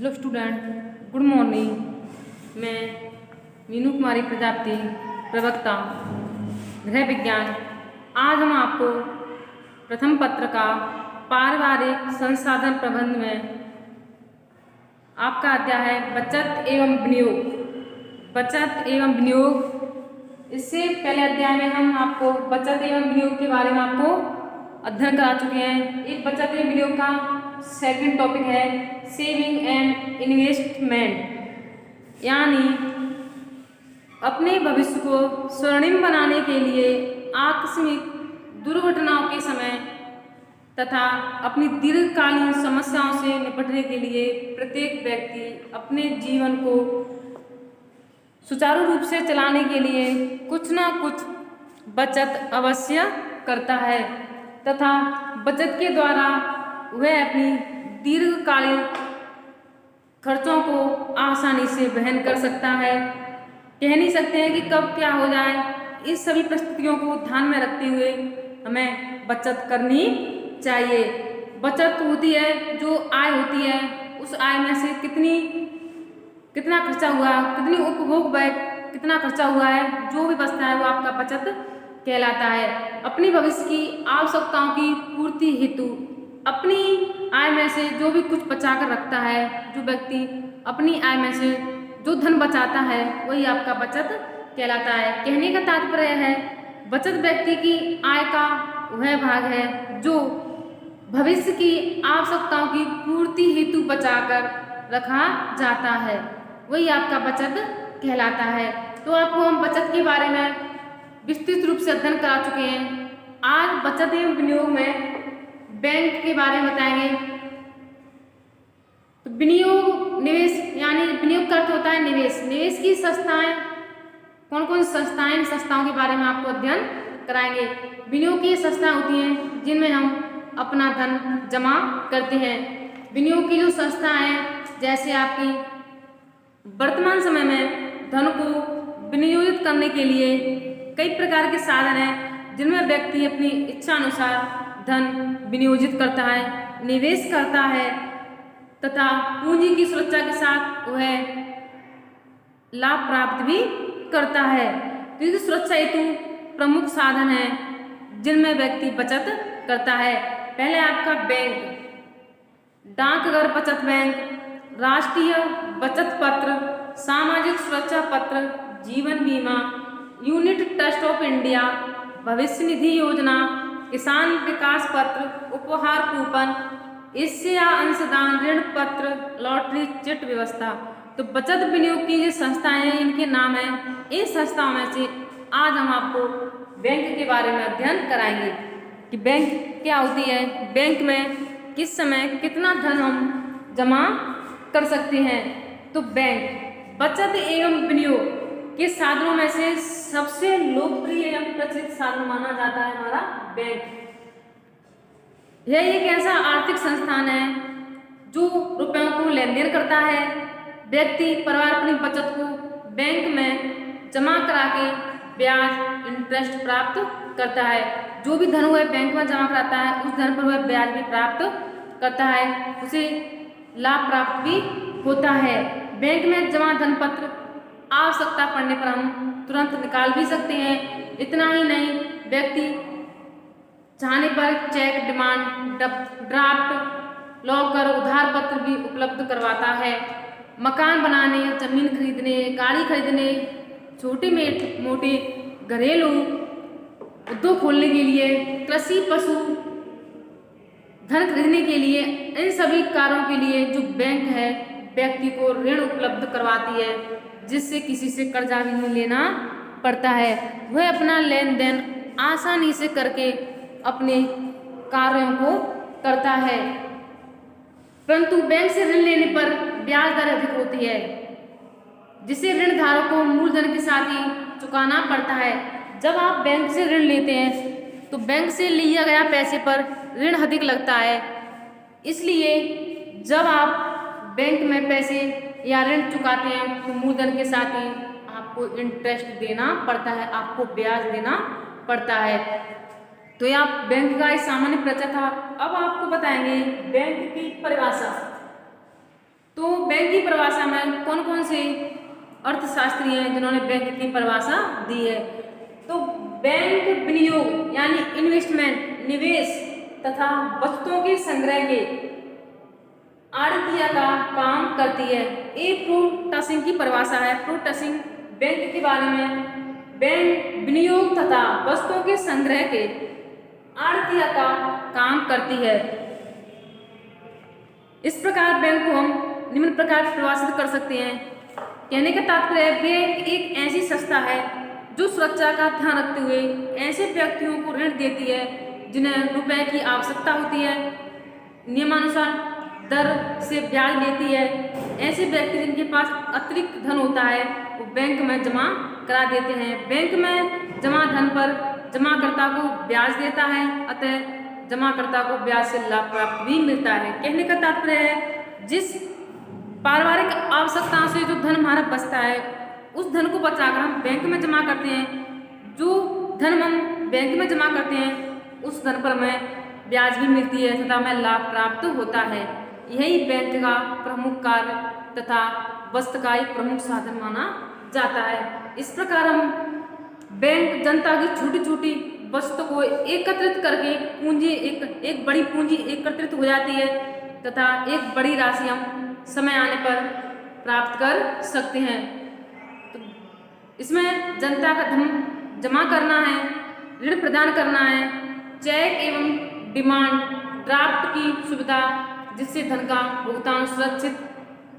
Hello student, good morning. मैं मीनू कुमारी प्रजापति, प्रवक्ता गृह विज्ञान। आज हम आपको प्रथम पत्र का पारिवारिक संसाधन प्रबंध में आपका अध्याय है बचत एवं विनियोग। बचत एवं विनियोग। इससे पहले अध्याय में हम आपको बचत एवं विनियोग के बारे में आपको अध्ययन करा चुके हैं। एक बचत एवं विनियोग का सेकंड टॉपिक है सेविंग एंड इन्वेस्टमेंट, यानी अपने भविष्य को स्वर्णिम बनाने के लिए आकस्मिक दुर्घटनाओं के समय तथा अपनी दीर्घकालीन समस्याओं से निपटने के लिए प्रत्येक व्यक्ति अपने जीवन को सुचारू रूप से चलाने के लिए कुछ ना कुछ बचत अवश्य करता है तथा बचत के द्वारा वह अपनी दीर्घकालीन खर्चों को आसानी से वहन कर सकता है। कह नहीं सकते हैं कि कब क्या हो जाए। इस सभी परिस्थितियों को ध्यान में रखते हुए हमें बचत करनी चाहिए। बचत होती है जो आय होती है, उस आय में से कितना खर्चा हुआ, कितनी उपभोग व्यय कितना खर्चा हुआ है, जो भी बचता है वो आपका बचत कहलाता है। अपनी भविष्य की आवश्यकताओं की पूर्ति हेतु अपनी आय में से जो भी कुछ बचा कर रखता है, जो व्यक्ति अपनी आय में से जो धन बचाता है, वही आपका बचत कहलाता है। कहने का तात्पर्य है बचत व्यक्ति की आय का वह भाग है जो भविष्य की आवश्यकताओं की पूर्ति हेतु बचाकर रखा जाता है, वही आपका बचत कहलाता है। तो आपको हम बचत के बारे में विस्तृत रूप से अध्ययन करा चुके हैं। आज बचत एवं विनियोग में बैंक के बारे में बताएंगे। तो विनियोग निवेश, यानी विनियोग का अर्थ होता है निवेश। निवेश की संस्थाएं कौन कौन सी संस्थाएं, इन संस्थाओं के बारे में आपको अध्ययन कराएंगे। विनियोग की संस्थाएं होती हैं जिनमें हम अपना धन जमा करते हैं। विनियोग की जो संस्था है, जैसे आपकी वर्तमान समय में धन को विनियोजित करने के लिए कई प्रकार के साधन हैं, जिनमें व्यक्ति अपनी इच्छा अनुसार धन विनियोजित करता है, निवेश करता है तथा पूंजी की सुरक्षा के साथ वह लाभ प्राप्त भी करता है। तो ये सुरक्षा हेतु प्रमुख साधन हैं जिनमें व्यक्ति बचत करता है। पहले आपका बैंक, डाकघर बचत बैंक, राष्ट्रीय बचत पत्र, सामाजिक सुरक्षा पत्र, जीवन बीमा, यूनिट ट्रस्ट ऑफ इंडिया, भविष्य निधि योजना, किसान विकास पत्र, उपहार कूपन, इससे या अंशदान ऋण पत्र, लॉटरी चिट व्यवस्था। तो बचत विनियोग की जो संस्थाएं हैं, इनके नाम हैं। इन संस्थाओं में से आज हम आपको बैंक के बारे में अध्ययन कराएंगे कि बैंक क्या होती है, बैंक में किस समय कितना धन हम जमा कर सकते हैं। तो बैंक बचत एवं विनियोग के साधनों में से सबसे लोकप्रिय एवं प्रचलित साधन माना जाता है हमारा बैंक। यह एक ऐसा आर्थिक संस्थान है जो रुपयों को लेन देन करता है। व्यक्ति परिवार अपनी बचत को बैंक में जमा करा के ब्याज इंटरेस्ट प्राप्त करता है। जो भी धन वह बैंक में जमा कराता है, उस धन पर वह ब्याज भी प्राप्त करता है, उसे लाभ प्राप्त भी होता है। बैंक में जमा धन पत्र आवश्यकता पड़ने पर हम तुरंत निकाल भी सकते हैं। इतना ही नहीं, व्यक्ति चाहने पर चेक, डिमांड ड्राफ्ट, लॉकर, उधार पत्र भी उपलब्ध करवाता है। मकान बनाने, जमीन खरीदने, गाड़ी खरीदने, छोटे मोटे घरेलू उद्योग खोलने के लिए, कृषि पशु धन खरीदने के लिए, इन सभी कार्यों के लिए जो बैंक है व्यक्ति को ऋण उपलब्ध करवाती है, जिससे किसी से कर्जा भी नहीं लेना पड़ता है। वह अपना लेन देन आसानी से करके अपने कार्यों को करता है। परंतु बैंक से ऋण लेने पर ब्याज दर अधिक होती है, जिसे ऋण धारक को मूलधन के साथ ही चुकाना पड़ता है। जब आप बैंक से ऋण लेते हैं तो बैंक से लिया गया पैसे पर ऋण अधिक लगता है, इसलिए जब आप बैंक में पैसे या ऋण चुकाते हैं तो मूलधन के साथ ही आपको इंटरेस्ट देना पड़ता है, आपको ब्याज देना पड़ता है। तो यह बैंक का एक सामान्य परिचय था। अब आपको बताएंगे बैंक की परिभाषा। तो बैंक की परिभाषा में कौन कौन से अर्थशास्त्री हैं जिन्होंने बैंक की परिभाषा दी है? तो बैंक विनियोग यानी इन्वेस्टमेंट निवेश तथा वस्तुओं के संग्रह के आड़तिया का काम करती है। ये प्रोटसिंग की परिभाषा है। प्रोटसिंग बैंक के बारे में बैंक विनियोग तथा वस्तुओं के संग्रह के आड़तिया का काम करती है। इस प्रकार बैंक को हम निम्न प्रकार परिभाषित कर सकते हैं। कहने का तात्पर्य बैंक एक ऐसी संस्था है जो सुरक्षा का ध्यान रखते हुए ऐसे व्यक्तियों को ऋण देती है जिन्हें रुपए की आवश्यकता होती है, नियमानुसार दर से ब्याज लेती है। ऐसे व्यक्ति जिनके पास अतिरिक्त धन होता है वो बैंक में जमा करा देते हैं। बैंक में जमा धन पर जमाकर्ता को ब्याज देता है, अतः जमाकर्ता को ब्याज से लाभ प्राप्त भी मिलता है। कहने का तात्पर्य है जिस पारिवारिक आवश्यकताओं से जो धन हमारा बचता है उस धन को बचाकर हम बैंक में जमा करते हैं। जो धन हम बैंक में जमा करते हैं उस धन पर हमें ब्याज भी मिलती है तथा हमें लाभ प्राप्त होता है। यही बैंक का प्रमुख कार्य तथा वस्तु का एक प्रमुख साधन माना जाता है। इस प्रकार हम बैंक जनता की छोटी छोटी वस्तु को एकत्रित करके पूंजी एक बड़ी पूंजी एकत्रित हो जाती है तथा एक बड़ी राशि हम समय आने पर प्राप्त कर सकते हैं। तो इसमें जनता का धन जमा करना है, ऋण प्रदान करना है, चेक एवं डिमांड ड्राफ्ट की सुविधा जिससे धन का भुगतान सुरक्षित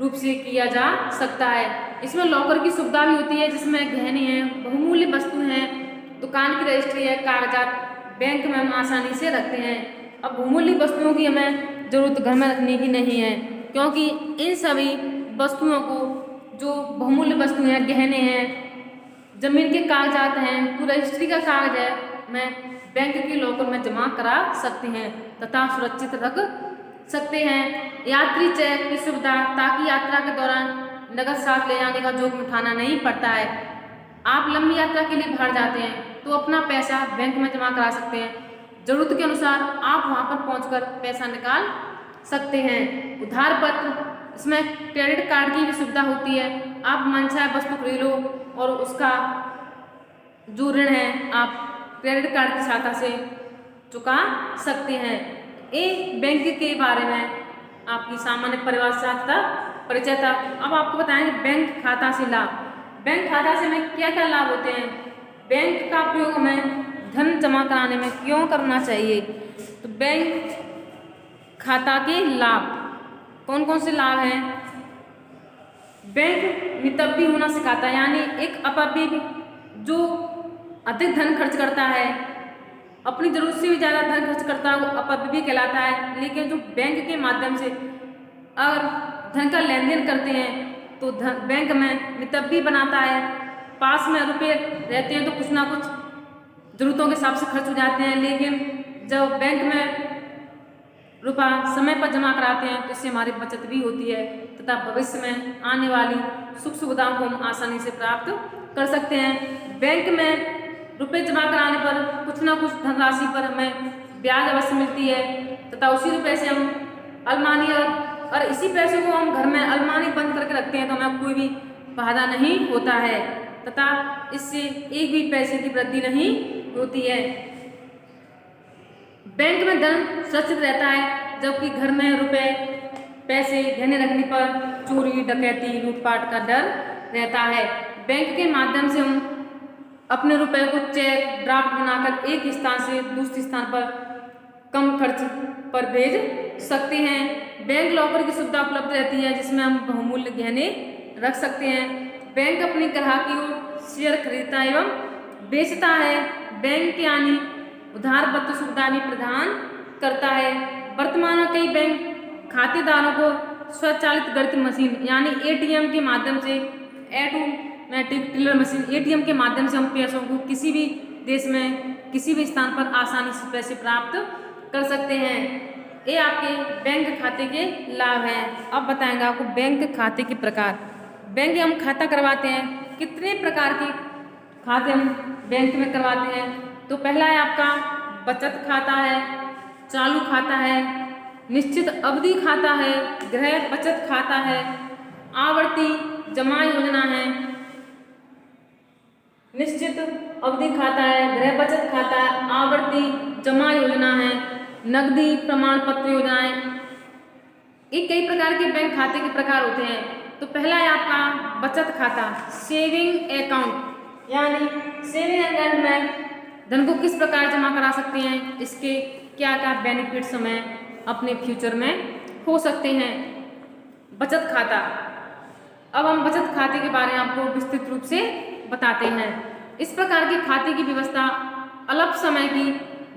रूप से किया जा सकता है। इसमें लॉकर की सुविधा भी होती है जिसमें गहने हैं, बहुमूल्य वस्तु हैं, दुकान की रजिस्ट्री है, कागजात बैंक में हम आसानी से रखते हैं। अब बहुमूल्य वस्तुओं की हमें जरूरत घर में रखने की नहीं है क्योंकि इन सभी वस्तुओं को जो बहुमूल्य वस्तु हैं, गहने हैं, जमीन के कागजात हैं, कोई रजिस्ट्री का कागज है, मैं बैंक के लॉकर में जमा करा सकते हैं तथा सुरक्षित रख सकते हैं। यात्री चेक की सुविधा ताकि यात्रा के दौरान नकद साथ ले जाने का जोखिम उठाना नहीं पड़ता है। आप लंबी यात्रा के लिए बाहर जाते हैं तो अपना पैसा बैंक में जमा करा सकते हैं। जरूरत के अनुसार आप वहां पर पहुंचकर पैसा निकाल सकते हैं। उधार पत्र, इसमें क्रेडिट कार्ड की भी सुविधा होती है। आप मनचाहे वस्तु खरीद लो और उसका जो ऋण है आप क्रेडिट कार्ड की सहायता से चुका सकते हैं। एक बैंक के बारे में आपकी सामान्य परिभाषा था, परिचय था। अब आपको बताएंगे बैंक खाता से लाभ। बैंक खाता से हमें क्या क्या लाभ होते हैं, बैंक का उपयोग हमें धन जमा कराने में क्यों करना चाहिए। तो बैंक खाता के लाभ कौन कौन से लाभ हैं? बैंक मितव्ययी होना सिखाता है, यानी एक अपव्ययी जो अधिक धन खर्च करता है, अपनी जरूरत से भी ज़्यादा धन खर्च करता है वो अपव्ययी कहलाता है। लेकिन जो बैंक के माध्यम से अगर धन का लेन देन करते हैं तो बैंक में मितव्ययी बनाता है। पास में रुपये रहते हैं तो कुछ ना कुछ जरूरतों के हिसाब से खर्च हो जाते हैं, लेकिन जब बैंक में रुपया समय पर जमा कराते हैं तो इससे हमारी बचत भी होती है तथा भविष्य में आने वाली सुख सुविधाओं को हम आसानी से प्राप्त कर सकते हैं। बैंक में रुपये जमा कराने पर कुछ ना कुछ धनराशि पर हमें ब्याज अवश्य मिलती है तथा उसी रुपये से हम अलमारी और इसी पैसे को हम घर में अलमारी बंद करके रखते हैं तो हमें कोई भी बाधा नहीं होता है तथा इससे एक भी पैसे की वृद्धि नहीं होती है। बैंक में धन सुरक्षित रहता है जबकि घर में रुपए पैसे गहने रखने पर चोरी डकैती लूटपाट का डर रहता है। बैंक के माध्यम से हम अपने रुपए को चेक ड्राफ्ट बनाकर एक स्थान से दूसरे स्थान पर कम खर्च पर भेज सकते हैं। बैंक लॉकर की सुविधा उपलब्ध रहती है जिसमें हम बहुमूल्य गहने रख सकते हैं। बैंक अपने ग्राहकों को शेयर खरीदता एवं बेचता है। बैंक यानी उधार पत्र सुविधा भी प्रदान करता है। वर्तमान में कई बैंक खातेदारों को स्वचालित गणित मशीन यानी एटीएम के माध्यम से ऑटोमेटिक टेलर मशीन एटीएम के माध्यम से हम पैसों को किसी भी देश में किसी भी स्थान पर आसानी से पैसे प्राप्त कर सकते हैं। ये आपके बैंक खाते के लाभ हैं। अब बताएंगे आपको बैंक खाते के प्रकार। बैंक हम खाता करवाते हैं, कितने प्रकार के खाते हम बैंक में करवाते हैं। तो पहला है आपका बचत खाता है, चालू खाता है, निश्चित अवधि खाता है, गृह बचत खाता है, आवर्ती जमा योजना है। निश्चित अवधि खाता है, गृह बचत खाता है, आवर्ती जमा योजना है, नकदी प्रमाण पत्र योजनाएं। ये कई प्रकार के बैंक खाते के प्रकार होते हैं। तो पहला है आपका बचत खाता, सेविंग अकाउंट, यानी सेविंग अकाउंट में धन को किस प्रकार जमा करा सकते हैं, इसके क्या क्या बेनिफिट्स हमें अपने फ्यूचर में हो सकते हैं। बचत खाता, अब हम बचत खाते के बारे में आपको विस्तृत रूप से बताते हैं। इस प्रकार के खाते की व्यवस्था अल्प समय की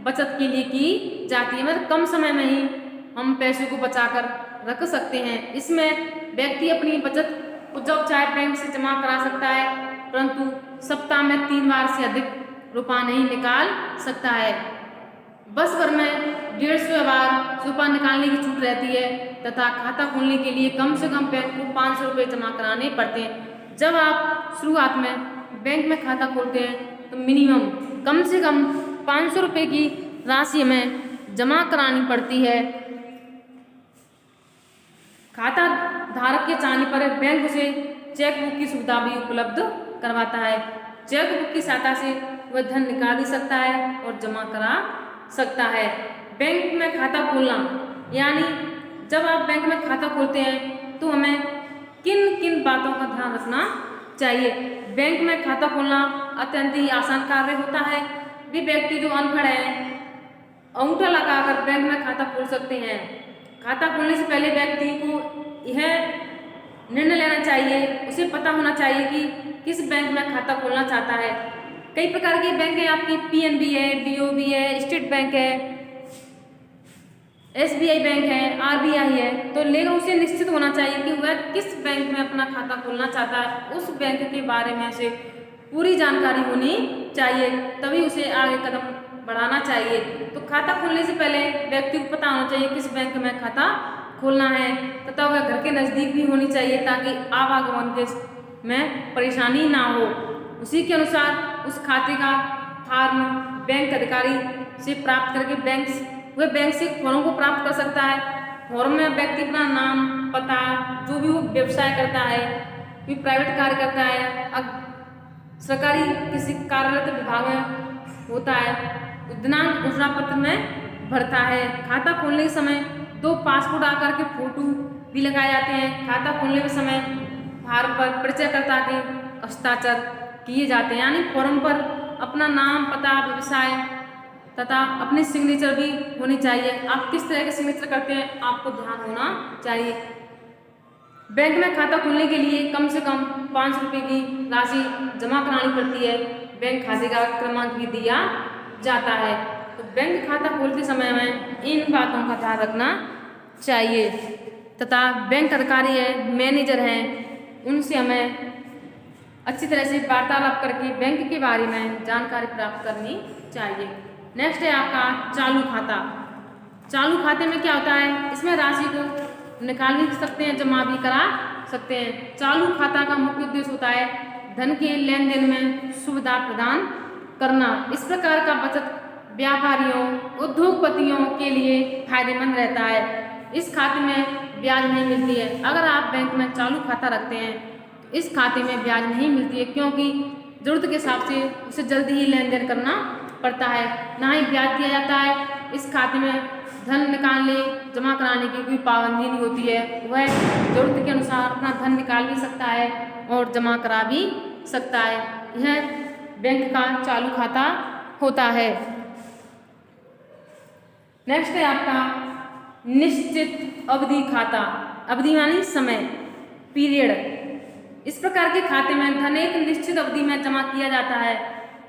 बचत के लिए की जाती है, मतलब कम समय में ही हम पैसे को बचाकर रख सकते हैं। इसमें व्यक्ति अपनी बचत को जब चाहे बैंक से जमा करा सकता है, परंतु सप्ताह में 3 बार से अधिक रुपया नहीं निकाल सकता है। बस भर में 150 बार रुपया निकालने की छूट रहती है तथा खाता खोलने के लिए कम से कम बैंक को 500 रुपये जमा कराने पड़ते हैं। जब आप शुरुआत में बैंक में खाता खोलते हैं तो मिनिमम कम से कम 500 रुपये की राशि हमें जमा करानी पड़ती है। खाता धारक के चाहने पर बैंक उसे चेक बुक की सुविधा भी उपलब्ध करवाता है। चेक बुक की सहायता से वह धन निकाल भी सकता है और जमा करा सकता है। बैंक में खाता खोलना, यानी जब आप बैंक में खाता खोलते हैं तो हमें किन किन बातों का ध्यान रखना चाहिए। बैंक में खाता खोलना अत्यंत ही आसान कार्य होता है। वे व्यक्ति जो अनपढ़ है अंगूठा लगाकर बैंक में खाता खोल सकते हैं। खाता खोलने से पहले व्यक्ति को यह निर्णय लेना चाहिए, उसे पता होना चाहिए कि किस बैंक में खाता खोलना चाहता है। कई प्रकार के बैंक है, आपकी पीएनबी है, बीओबी है, स्टेट बैंक है, एसबीआई बैंक है, आरबीआई है। तो लेकिन उसे निश्चित होना चाहिए कि वह किस बैंक में अपना खाता खोलना चाहता है। उस बैंक के बारे में से पूरी जानकारी होनी चाहिए, तभी उसे आगे कदम बढ़ाना चाहिए। तो खाता खोलने से पहले व्यक्ति को पता होना चाहिए किस बैंक में खाता खोलना है तथा वह घर के नज़दीक भी होनी चाहिए ताकि आवागमन के में परेशानी ना हो। उसी के अनुसार उस खाते का फॉर्म बैंक अधिकारी से प्राप्त करके वह बैंक से फॉर्म को प्राप्त कर सकता है। फॉर्म में व्यक्ति अपना नाम, पता, जो भी वो व्यवसाय करता है, कोई प्राइवेट कार्य करता है, सरकारी किसी कार्यरत विभाग में होता है, दिनांक घोषणा पत्र में भरता है। खाता खोलने के समय 2 पासपोर्ट आकार के फोटो भी लगाए जाते हैं। खाता खोलने के समय फॉर्म पर परिचयकर्ता के हस्ताक्षर किए जाते हैं, यानी फॉर्म पर अपना नाम, पता, व्यवसाय तथा अपनी सिग्नेचर भी होनी चाहिए। आप किस तरह के सिग्नेचर करते हैं आपको ध्यान होना चाहिए। बैंक में खाता खोलने के लिए कम से कम 500 रुपये की राशि जमा करानी पड़ती है। बैंक खाते का क्रमांक भी दिया जाता है। तो बैंक खाता खोलते समय में इन बातों का ध्यान रखना चाहिए तथा बैंक अधिकारी है, मैनेजर हैं, उनसे हमें अच्छी तरह से वार्तालाप करके बैंक के बारे में जानकारी प्राप्त करनी चाहिए। नेक्स्ट है आपका चालू खाता। चालू खाते में क्या होता है, इसमें राशि को निकाल भी सकते हैं, जमा भी करा सकते हैं। चालू खाता का मुख्य उद्देश्य होता है धन के लेन देन में सुविधा प्रदान करना। इस प्रकार का बचत व्यापारियों, उद्योगपतियों के लिए फायदेमंद रहता है। इस खाते में ब्याज नहीं मिलती है। अगर आप बैंक में चालू खाता रखते हैं तो इस खाते में ब्याज नहीं मिलती है, क्योंकि जरूरत के हिसाब से उसे जल्दी ही लेन देन करना पड़ता है, ना ही ब्याज दिया जाता है। इस खाते में धन निकालने, जमा कराने की कोई पाबंदी नहीं होती है। वह जरूरत के अनुसार अपना धन निकाल भी सकता है और जमा करा भी सकता है। यह बैंक का चालू खाता होता है। नेक्स्ट है आपका निश्चित अवधि खाता। अवधि यानी समय, पीरियड। इस प्रकार के खाते में धन एक निश्चित अवधि में जमा किया जाता है।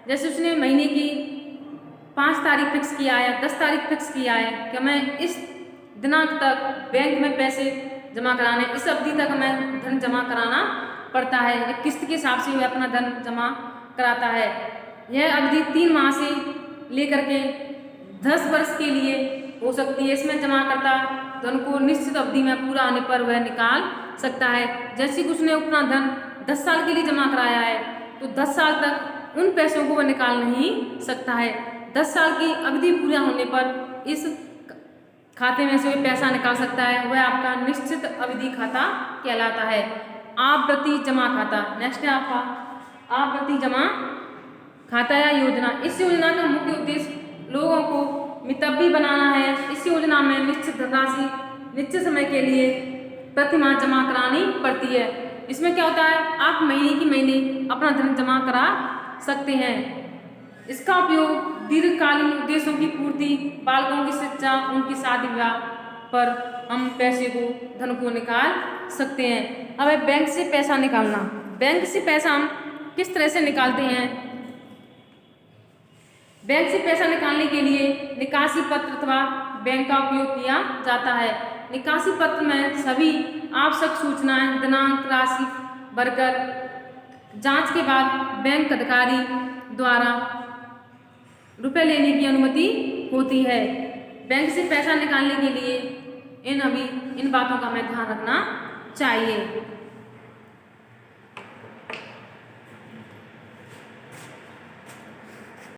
जैसे उसने महीने की 5 तारीख फिक्स किया है, 10 तारीख फिक्स किया है कि हमें इस दिनांक तक बैंक में पैसे जमा कराने, इस अवधि तक हमें धन जमा कराना पड़ता है। एक किस्त के हिसाब से वह अपना धन जमा कराता है। यह अवधि 3 माह से लेकर के 10 वर्ष के लिए हो सकती है। इसमें जमा करता धन को निश्चित अवधि में पूरा होने पर वह निकाल सकता है। जैसे कि उसने अपना धन 10 साल के लिए जमा कराया है तो 10 साल तक उन पैसों को वह निकाल नहीं सकता है। 10 साल की अवधि पूरा होने पर इस खाते में से कोई पैसा निकाल सकता है, वह आपका निश्चित अवधि खाता कहलाता है। आवर्ती जमा खाता, नेक्स्ट है आपका आवर्ती जमा खाता या योजना। इस योजना का मुख्य उद्देश्य लोगों को मितव्ययी बनाना है। इस योजना में निश्चित धनराशि निश्चित समय के लिए प्रति माह जमा करानी पड़ती है। इसमें क्या होता है, आप महीने की महीने अपना धन जमा करा सकते हैं। इसका उपयोग दीर्घकालीन उद्देश्यों की पूर्ति, बालकों की शिक्षा, उनकी शादी विवाह पर हम पैसे को धन को निकाल सकते हैं। अब है बैंक से पैसा निकालना। बैंक से पैसा हम किस तरह से निकालते हैं? बैंक से पैसा निकालने के लिए निकासी पत्र अथवा बैंक का उपयोग किया जाता है। निकासी पत्र में सभी आवश्यक सूचनाएं, दिनांक, राशि भरकर जांच के बाद बैंक अधिकारी द्वारा रुपए लेने की अनुमति होती है। बैंक से पैसा निकालने के लिए इन बातों का हमें ध्यान रखना चाहिए।